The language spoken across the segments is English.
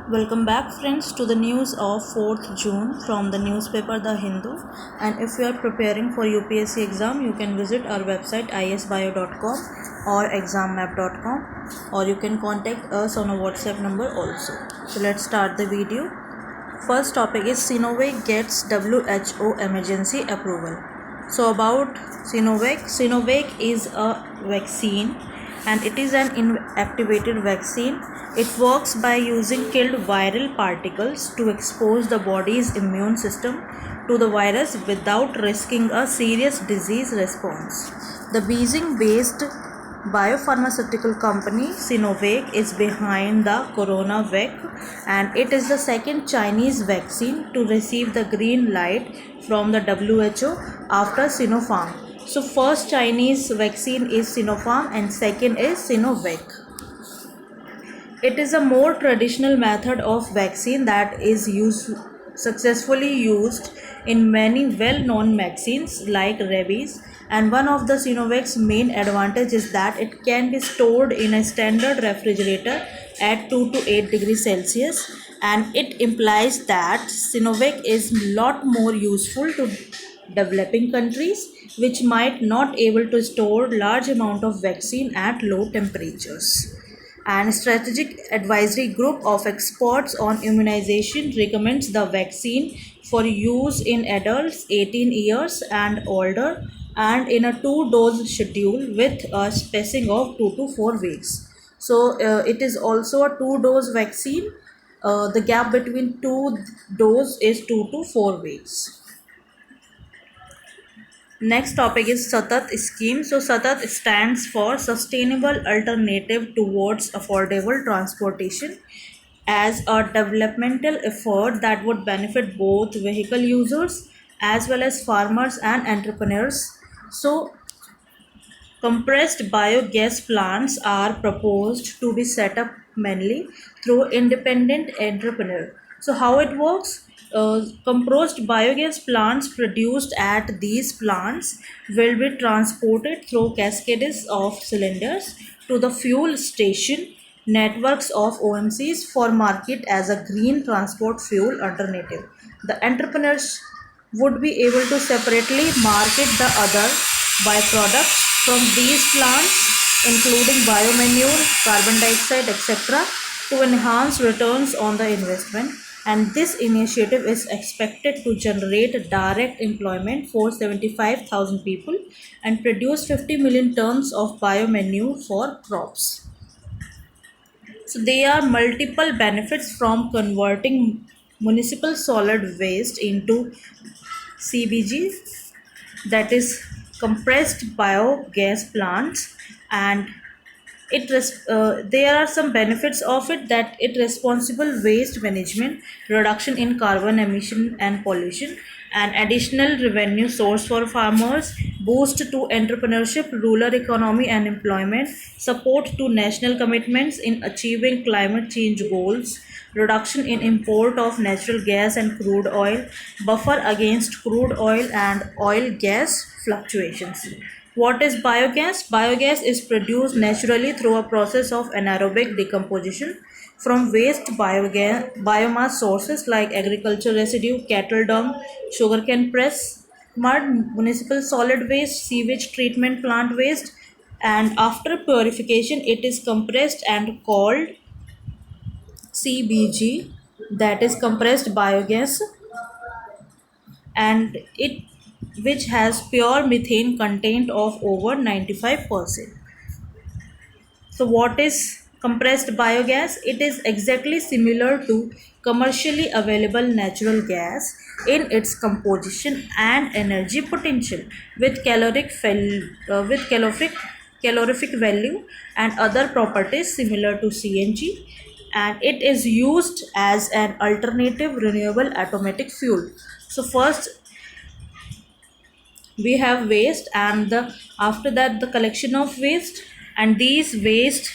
Welcome back friends to the news of 4th June from the newspaper The Hindu, and if you are preparing for UPSC exam you can visit our website isbio.com or exammap.com, or you can contact us on a WhatsApp number also. So let's start the video. First topic is Sinovac gets WHO emergency approval. So about Sinovac is a vaccine and it is an inactivated vaccine. It works by using killed viral particles to expose the body's immune system to the virus without risking a serious disease response. The Beijing-based biopharmaceutical company Sinovac is behind the CoronaVac, and it is the second Chinese vaccine to receive the green light from the WHO after Sinopharm. So first Chinese vaccine is Sinopharm and second is Sinovac. It is a more traditional method of vaccine that is successfully used in many well-known vaccines like rabies, and one of the Sinovac's main advantage is that it can be stored in a standard refrigerator at 2 to 8 degrees Celsius, and it implies that Sinovac is a lot more useful to developing countries which might not able to store large amount of vaccine at low temperatures. And strategic advisory group of experts on immunization recommends the vaccine for use in adults 18 years and older, and in a 2-dose schedule with a spacing of 2 to 4 weeks. So it is also a 2-dose vaccine. The gap between 2 doses is 2 to 4 weeks. Next topic is Satat scheme. So Satat stands for Sustainable Alternative Towards Affordable Transportation, as a developmental effort that would benefit both vehicle users as well as farmers and entrepreneurs. So compressed biogas plants are proposed to be set up mainly through independent entrepreneur. So how it works? Compressed biogas plants produced at these plants will be transported through cascades of cylinders to the fuel station networks of OMCs for market as a green transport fuel alternative. The entrepreneurs would be able to separately market the other byproducts from these plants, including biomanure, carbon dioxide, etc., to enhance returns on the investment. And this initiative is expected to generate direct employment for 75,000 people and produce 50 million tons of biomanure for crops. So there are multiple benefits from converting municipal solid waste into CBG, that is compressed biogas plants, and there are some benefits of it, that it responsible waste management, reduction in carbon emission and pollution, and additional revenue source for farmers, boost to entrepreneurship, rural economy and employment, support to national commitments in achieving climate change goals, reduction in import of natural gas and crude oil, buffer against crude oil and oil gas fluctuations. What is biogas? Biogas is produced naturally through a process of anaerobic decomposition from waste biomass sources like agriculture residue, cattle dung, sugarcane press, mud, municipal solid waste, sewage treatment plant waste, and after purification it is compressed and called CBG, that is compressed biogas, and it which has pure methane content of over 95%. So what is compressed biogas? It is exactly similar to commercially available natural gas in its composition and energy potential, with calorific value and other properties similar to CNG, and it is used as an alternative renewable automatic fuel. So first we have waste, and after that the collection of waste, and these waste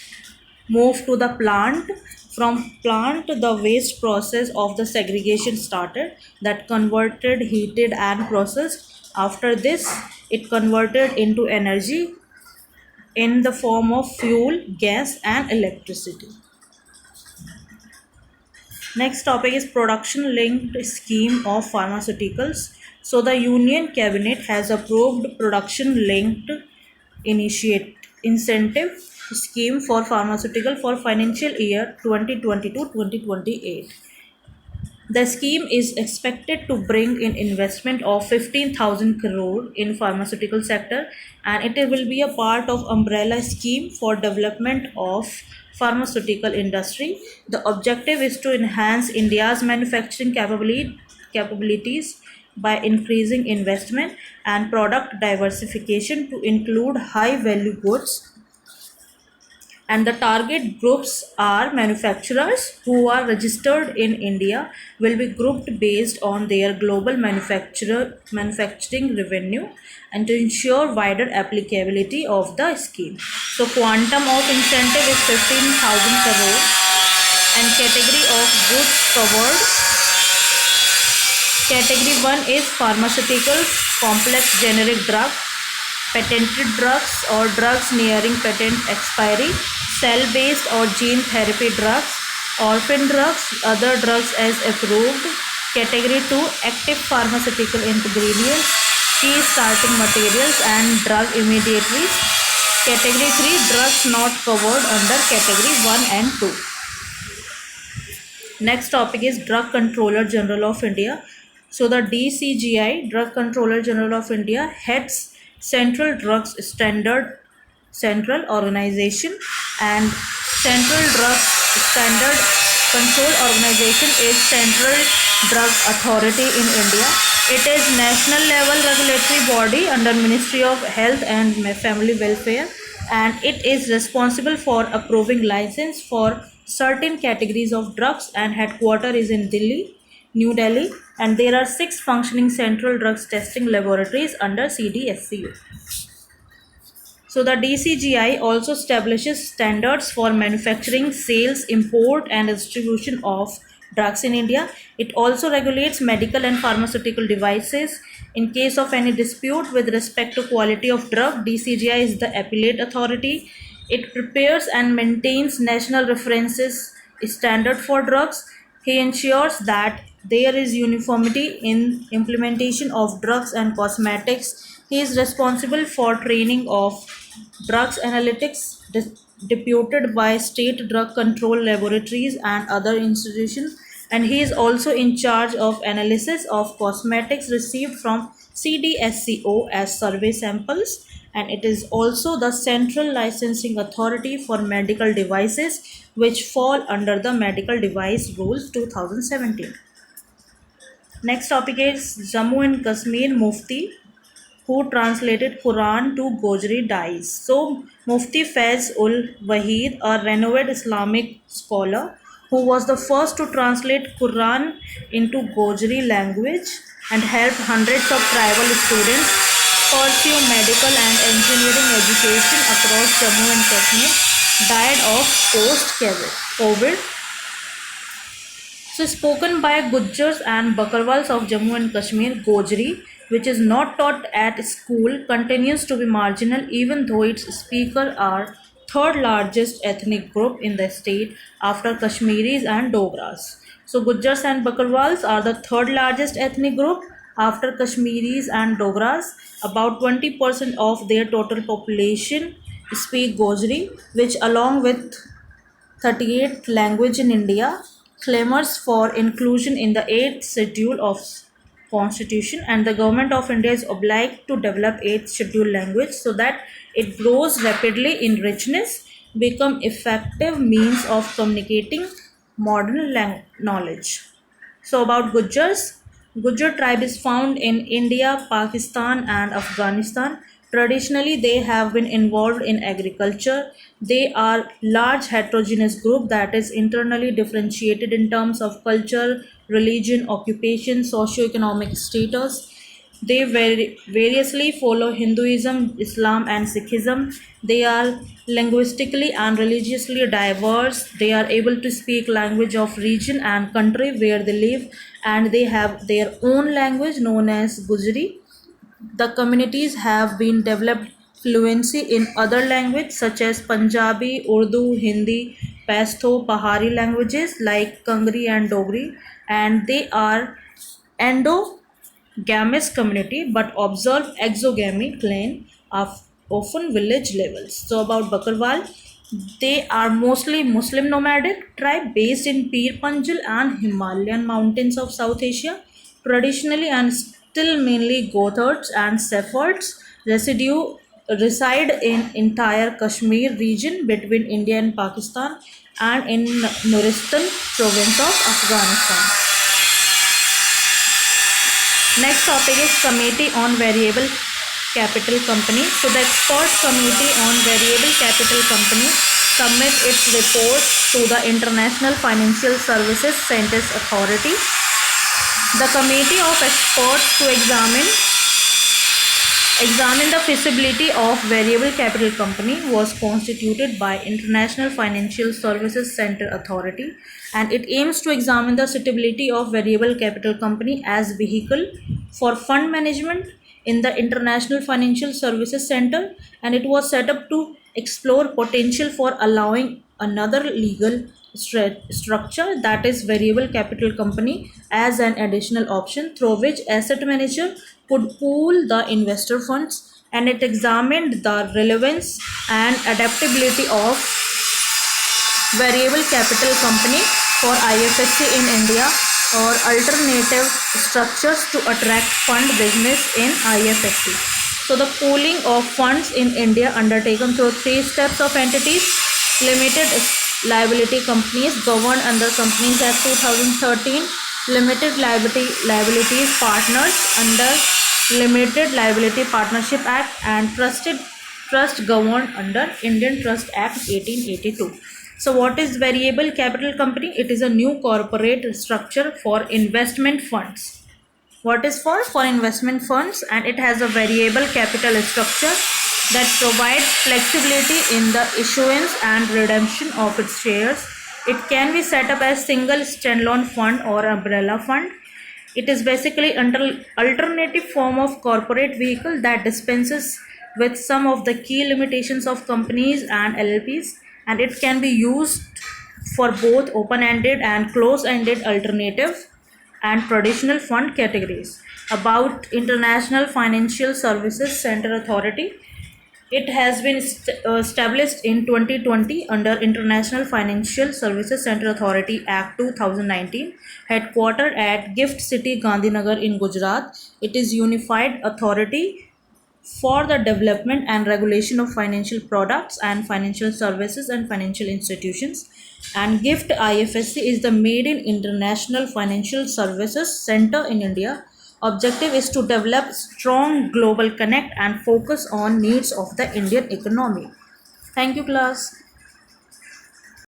move to the plant. From plant the waste process of the segregation started, that converted, heated and processed. After this it converted into energy in the form of fuel, gas and electricity. Next topic is production linked scheme of pharmaceuticals. So the Union Cabinet has approved production linked initiate incentive scheme for pharmaceutical for financial year 2022-2028. The scheme is expected to bring in investment of 15,000 crore in pharmaceutical sector, and it will be a part of umbrella scheme for development of pharmaceutical industry. The objective is to enhance India's manufacturing capabilities by increasing investment and product diversification to include high value goods, and the target groups are manufacturers who are registered in India will be grouped based on their global manufacturing revenue and to ensure wider applicability of the scheme. So quantum of incentive is 15,000 crore and category of goods covered. Category 1 is pharmaceuticals, complex generic drug, patented drugs or drugs nearing patent expiry, cell-based or gene therapy drugs, orphan drugs, other drugs as approved. Category 2, active pharmaceutical ingredients, key starting materials and drug immediates. Category 3, drugs not covered under category 1 and 2. Next topic is Drug Controller General of India. So the DCGI, Drug Controller General of India, heads Central Drugs Standard Central Organization, and Central Drugs Standard Control Organization is Central Drug Authority in India. It is national level regulatory body under Ministry of Health and Family Welfare, and it is responsible for approving license for certain categories of drugs, and headquarter is in New Delhi, and there are 6 functioning central drugs testing laboratories under CDSCO. So the DCGI also establishes standards for manufacturing, sales, import and distribution of drugs in India. It also regulates medical and pharmaceutical devices. In case of any dispute with respect to quality of drug, DCGI is the appellate authority. It prepares and maintains national references standard for drugs. He ensures that there is uniformity in implementation of drugs and cosmetics. He is responsible for training of drugs analytics deputed by state drug control laboratories and other institutions, and he is also in charge of analysis of cosmetics received from CDSCO as survey samples, and it is also the central licensing authority for medical devices which fall under the Medical Device Rules 2017. Next topic is Jammu and Kashmir Mufti who translated Quran to Gojri dies. So Mufti Faiz ul Wahid, a renowned Islamic scholar who was the first to translate Quran into Gojri language and helped hundreds of tribal students pursue medical and engineering education across Jammu and Kashmir, died of post-COVID. So spoken by Gujjars and Bakarwals of Jammu and Kashmir, Gojri, which is not taught at school, continues to be marginal even though its speakers are third largest ethnic group in the state after Kashmiris and Dogras. So Gujjars and Bakarwals are the third largest ethnic group after Kashmiris and Dogras. About 20% of their total population speak Gojri, which along with 38th language in India, clamours for inclusion in the 8th schedule of constitution, and the government of India is obliged to develop 8th schedule language so that it grows rapidly in richness, become effective means of communicating modern knowledge. So about Gujjars, Gujjar tribe is found in India, Pakistan and Afghanistan. Traditionally, they have been involved in agriculture. They are large heterogeneous group that is internally differentiated in terms of culture, religion, occupation, socio-economic status. They variously follow Hinduism, Islam, and Sikhism. They are linguistically and religiously diverse. They are able to speak language of region and country where they live, and they have their own language known as Gujri. The communities have been developed fluency in other languages such as Punjabi, Urdu, Hindi, Pashto Pahari languages like Kangri and Dogri, and they are endogamous community but observe exogamy clan of often village levels. So about Bakarwal, they are mostly Muslim nomadic tribe based in Pir Panjal and Himalayan mountains of South Asia. Traditionally and still mainly Gothards and Sephards residue reside in entire Kashmir region between India and Pakistan and in Nuristan province of Afghanistan. Next topic is Committee on Variable Capital Company. So the expert committee on variable capital company submit its report to the International Financial Services Centers Authority. The committee of experts to examine the feasibility of variable capital company was constituted by International Financial Services Center Authority, and it aims to examine the suitability of variable capital company as vehicle for fund management in the International Financial Services Center, and it was set up to explore potential for allowing another legal structure, that is variable capital company, as an additional option through which asset manager could pool the investor funds, and it examined the relevance and adaptability of variable capital company for IFSC in India or alternative structures to attract fund business in IFSC. So the pooling of funds in India undertaken through three steps of entities: limited liability companies governed under Companies Act 2013, limited liabilities partners under Limited Liability Partnership Act, and trust governed under Indian Trust Act 1882. So what is variable capital company? It is a new corporate structure for investment funds. What is for investment funds, and it has a variable capital structure that provides flexibility in the issuance and redemption of its shares. It can be set up as single standalone fund or umbrella fund. It is basically an alternative form of corporate vehicle that dispenses with some of the key limitations of companies and LLPs, and it can be used for both open-ended and closed-ended alternative and traditional fund categories. About International Financial Services Center Authority, it has been established in 2020 under International Financial Services Center Authority Act 2019, headquartered at Gift City, Gandhinagar in Gujarat. It is unified authority for the development and regulation of financial products and financial services and financial institutions. And GIFT IFSC is the maiden international financial services center in India. Objective is to develop strong global connect and focus on needs of the Indian economy. Thank you, class.